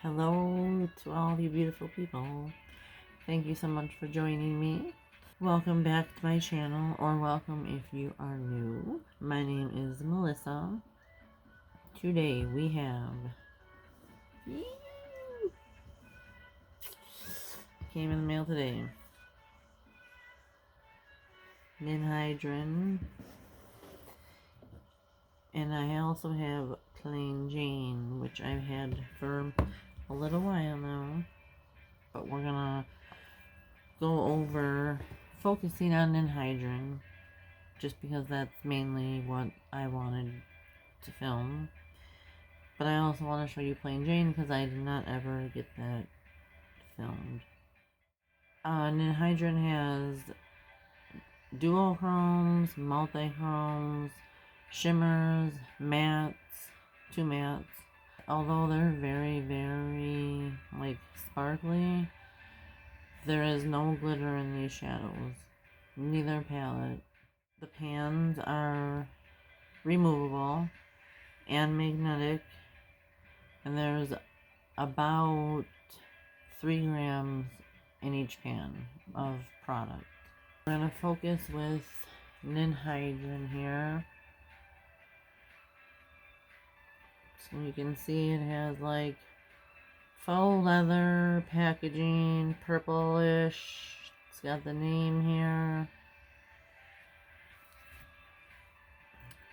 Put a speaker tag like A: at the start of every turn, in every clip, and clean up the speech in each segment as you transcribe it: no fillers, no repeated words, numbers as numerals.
A: Hello to all of you beautiful people. Thank you so much for joining me. Welcome back to my channel, or welcome if you are new. My name is Melissa. Today we have came in the mail today. Ninhydrin. And I also have Plain Jane, which I've had for a little while now. But we're gonna go over focusing on Ninhydrin, just because that's mainly what I wanted to film. But I also want to show you Plain Jane because I did not ever get that filmed. Ninhydrin has duochromes, multichromes, shimmers, mattes, 2 mattes. Although they're very, very sparkly, there is no glitter in these shadows. Neither palette. The pans are removable and magnetic, and there's about 3 grams in each pan of product. We're going to focus with Ninhydrin here. So you can see it has faux leather packaging, purplish. It's got the name here.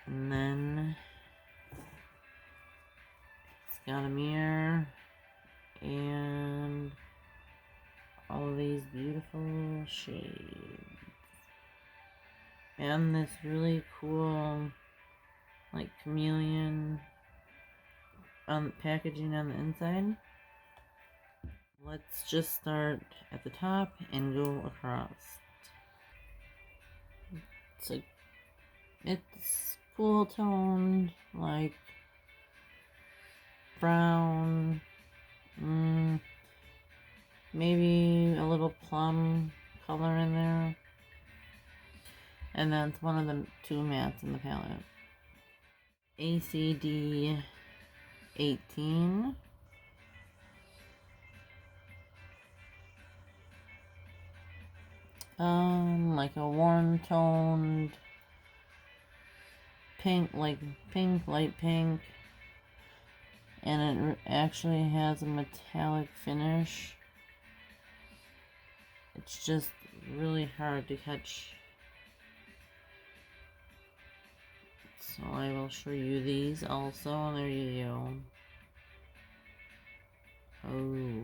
A: And then it's got a mirror and all of these beautiful shades. And this really cool chameleon packaging on the inside. Let's just start at the top and go across. It's cool toned, brown, maybe a little plum color in there. And that's one of the 2 mattes in the palette. ACD 18. Like a warm toned pink, light pink. And it actually has a metallic finish. It's just really hard to catch. So I will show you these also. There you go. Oh,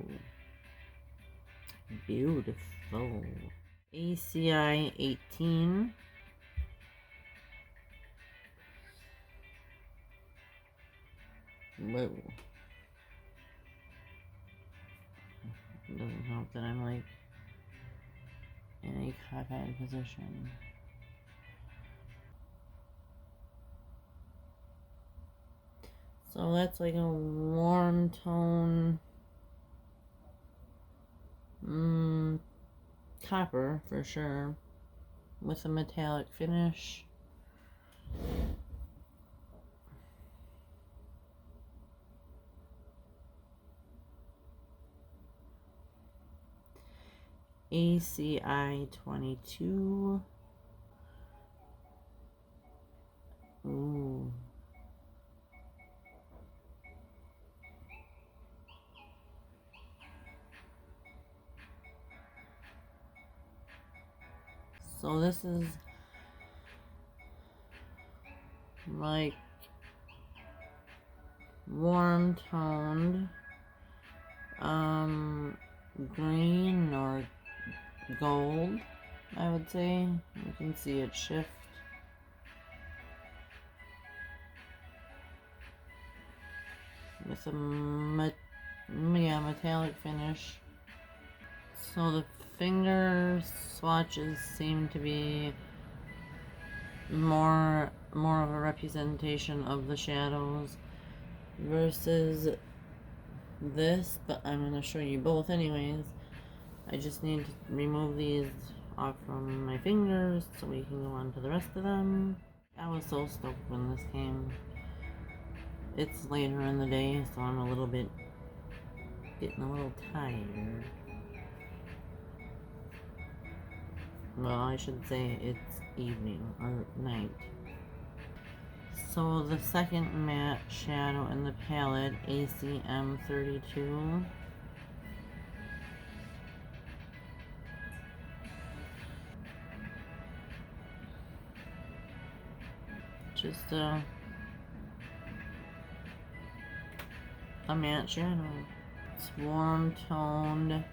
A: beautiful. ACI 18. Whoa. It doesn't help that I'm in a cockeyed position. So that's a warm tone copper for sure, with a metallic finish. ACI 22. Ooh. So this is warm toned green or gold, I would say. You can see it shift. With a metallic finish. So the finger swatches seem to be more of a representation of the shadows versus this, but I'm going to show you both anyways. I just need to remove these off from my fingers so we can go on to the rest of them. I was so stoked when this came. It's later in the day, so I'm a little bit getting a little tired. Well, I should say it's evening or night. So the second matte shadow in the palette, ACM 32. Just a matte shadow. It's warm toned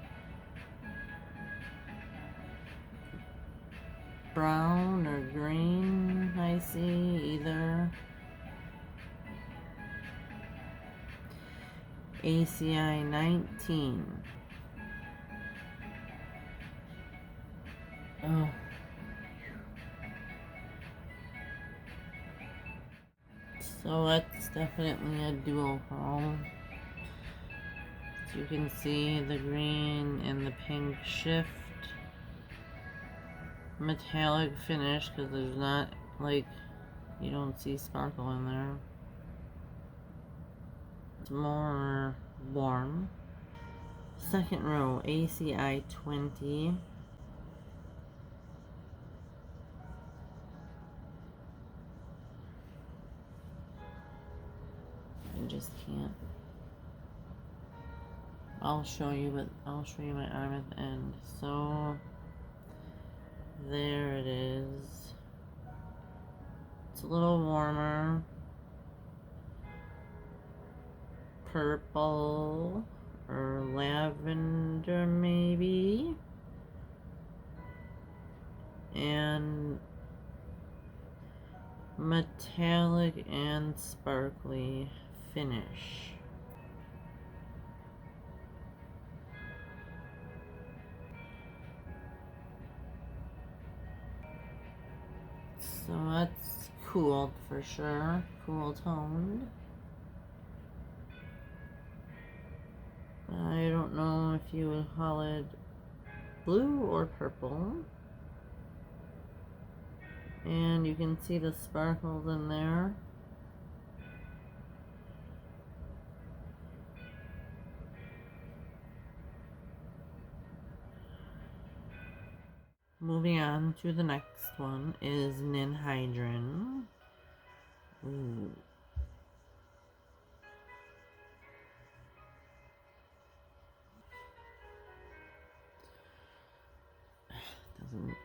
A: brown or green, I see either. ACI 19. Oh. So that's definitely a duochrome. As you can see, the green and the pink shift. Metallic finish, because there's not, like, you don't see sparkle in there. It's more warm. Second row, ACI 20. I just can't. I'll show you my arm at the end. So there it is. It's a little warmer. Purple or lavender maybe. And metallic and sparkly finish. So that's cool for sure. Cool toned. I don't know if you would call it blue or purple. And you can see the sparkles in there. Moving on to the next one is Ninhydrin. Ooh. Doesn't.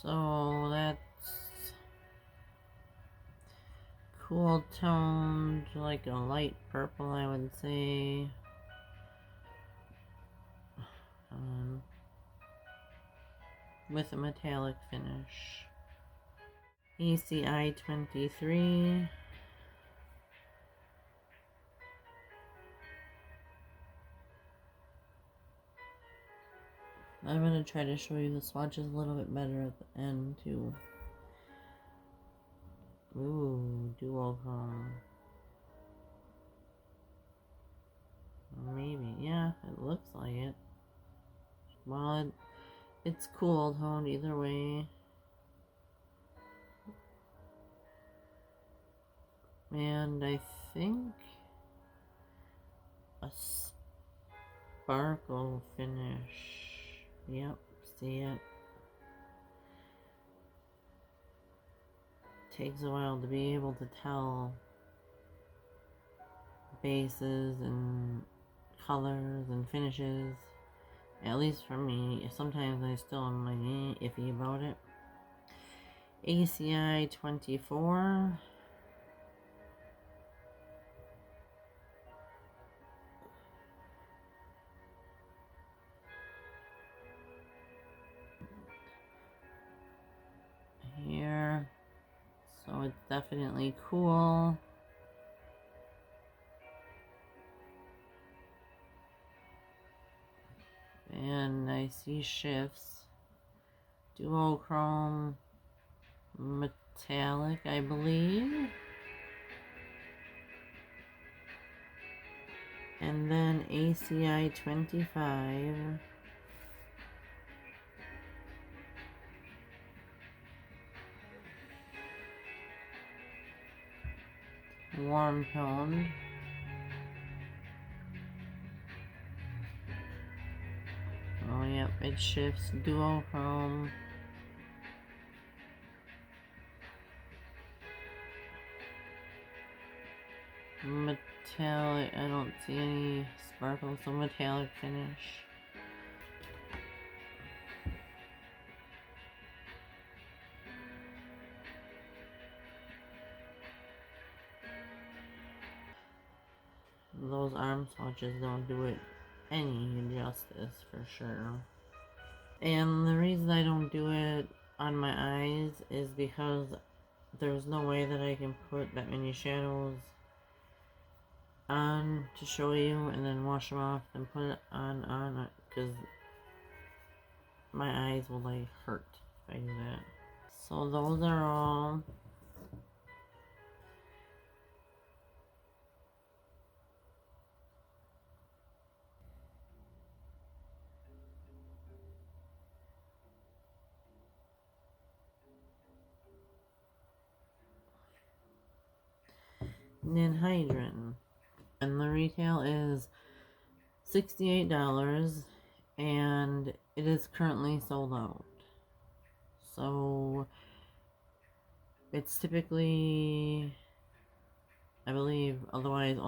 A: So that's cool toned, like a light purple, I would say. With a metallic finish. ACI 23. I'm going to try to show you the swatches a little bit better at the end too. Ooh, duochrome. Maybe, yeah, it looks like it. Well, it's cool toned either way. And I think a sparkle finish. Yep, see it. Takes a while to be able to tell bases and colors and finishes. At least for me, sometimes I still am like iffy about it. ACI 24. Here. So it's definitely cool. And I see shifts. Duochrome metallic, I believe. And then ACI 25. Warm toned. it shifts. Duochrome. Metallic, I don't see any sparkle, so metallic finish. Those arm swatches don't do it any justice for sure. And the reason I don't do it on my eyes is because there's no way that I can put that many shadows on to show you and then wash them off and put it on because my eyes will like hurt if I do that. So those are all. Ninhydrin, and the retail is $68 and it is currently sold out. So it's typically, I believe, otherwise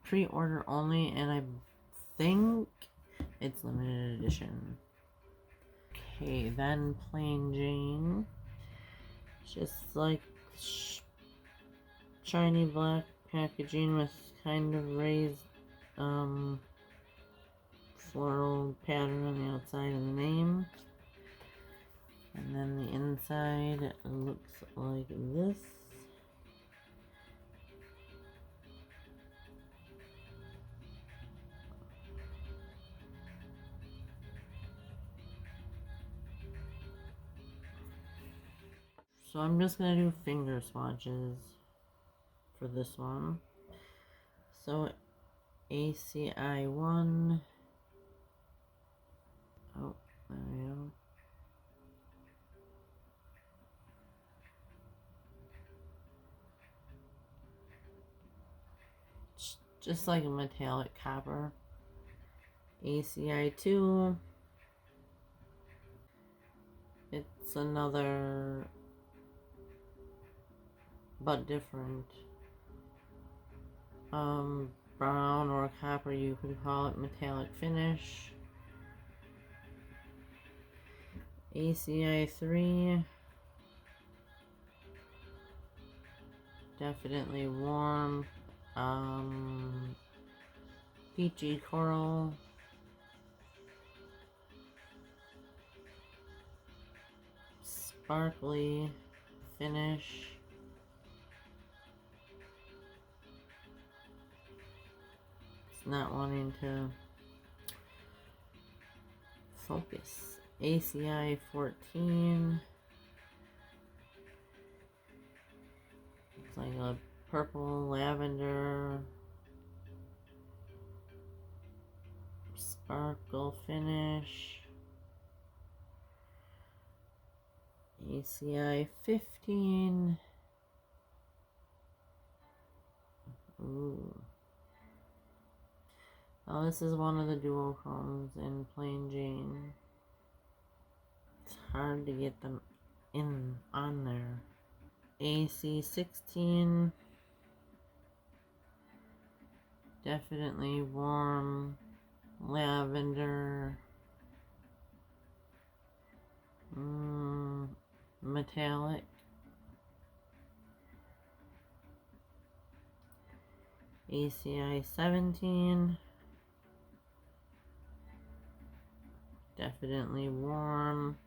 A: pre-order only, and I think it's limited edition. Okay, then Plain Jane, just like shiny black packaging with kind of raised floral pattern on the outside of the name, and then the inside looks like this. So I'm just gonna do finger swatches for this one. So ACI 1. Oh, there we go. Just like a metallic copper. ACI 2. It's another, but different. Brown or copper, you could call it, metallic finish. ACI 3. Definitely warm. Peachy coral. Sparkly finish. It's not wanting to focus. ACI 14. It's like a purple lavender sparkle finish. ACI 15. Ooh. Oh, this is one of the duochromes in Plain Jane. It's hard to get them on there. AC 16. Definitely warm lavender. Metallic. ACI 17. Definitely warm.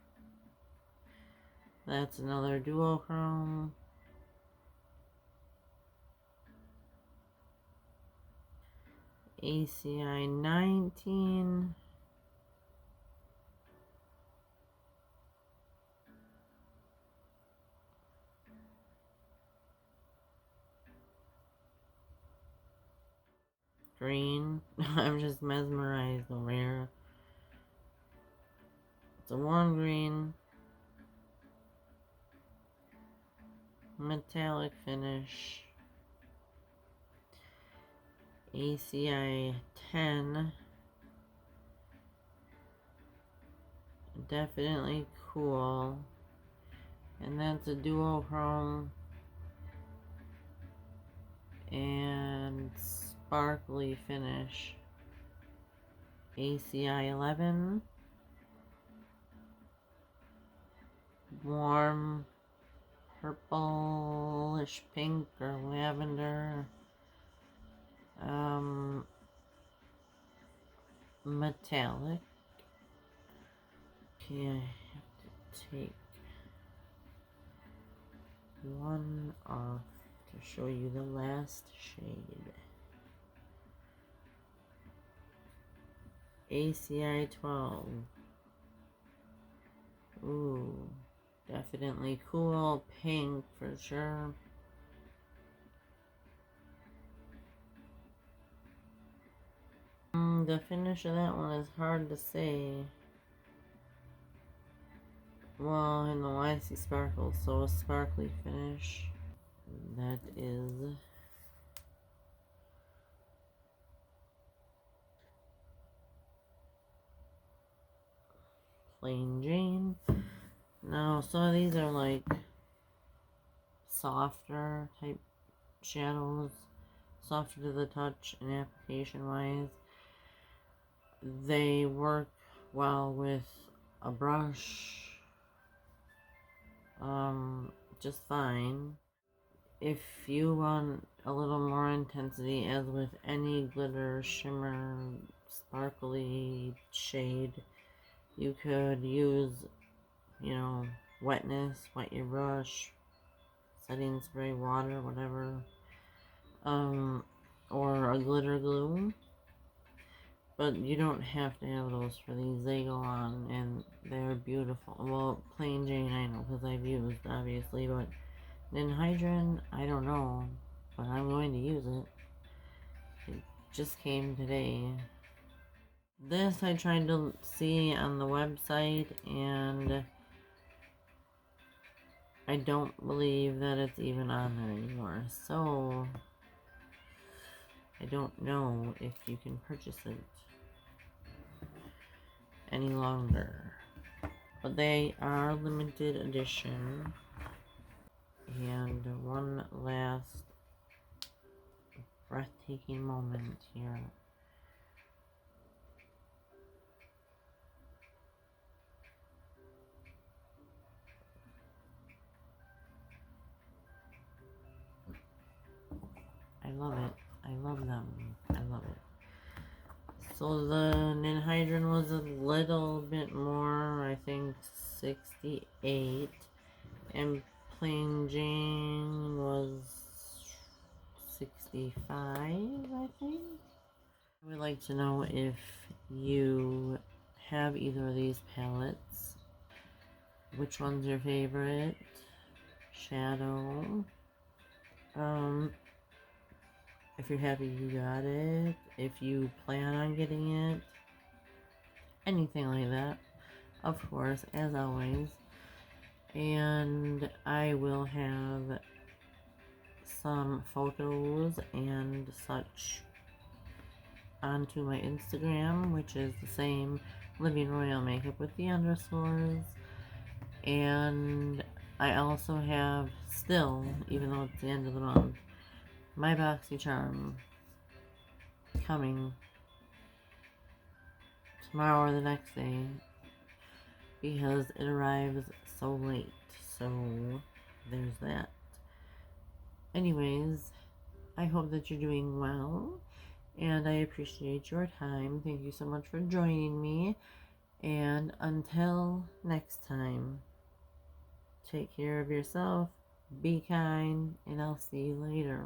A: That's another duochrome. ACI 19. Green. I'm just mesmerized over here. It's a warm green. Metallic finish. ACI 10. Definitely cool. And that's a duochrome and sparkly finish. ACI 11. Warm purplish pink or lavender. Metallic. Okay, I have to take one off to show you the last shade. ACI 12. Ooh, definitely cool. Pink for sure. The finish of that one is hard to say. Well, in the YC Sparkles, so a sparkly finish. That is Plain Jane. Now, some of these are like softer type shadows, softer to the touch and application wise. They work well with a brush, just fine. If you want a little more intensity, as with any glitter, shimmer, sparkly shade, you could use, you know, wetness, wet your brush, setting spray, water, whatever, or a glitter glue. But you don't have to have those for these. They go on and they're beautiful. Well, Plain Jane I know because I've used, obviously, but Ninhydrin, I don't know, but I'm going to use it. It just came today. This I tried to see on the website, and I don't believe that it's even on there anymore. So, I don't know if you can purchase it any longer. But they are limited edition. And one last breathtaking moment here. I love it. I love them. I love it. So the Ninhydrin was a little bit more, I think 68. And Plain Jane was 65, I think. I would like to know if you have either of these palettes. Which one's your favorite? Shadow. If you're happy you got it. If you plan on getting it. Anything like that. Of course, as always. And I will have some photos and such onto my Instagram, which is the same, Living Royal Makeup with the underscores. And I also have still, even though it's the end of the month, my BoxyCharm coming tomorrow or the next day because it arrives so late. So there's that. Anyways, I hope that you're doing well, and I appreciate your time. Thank you so much for joining me, and until next time, take care of yourself, be kind, and I'll see you later.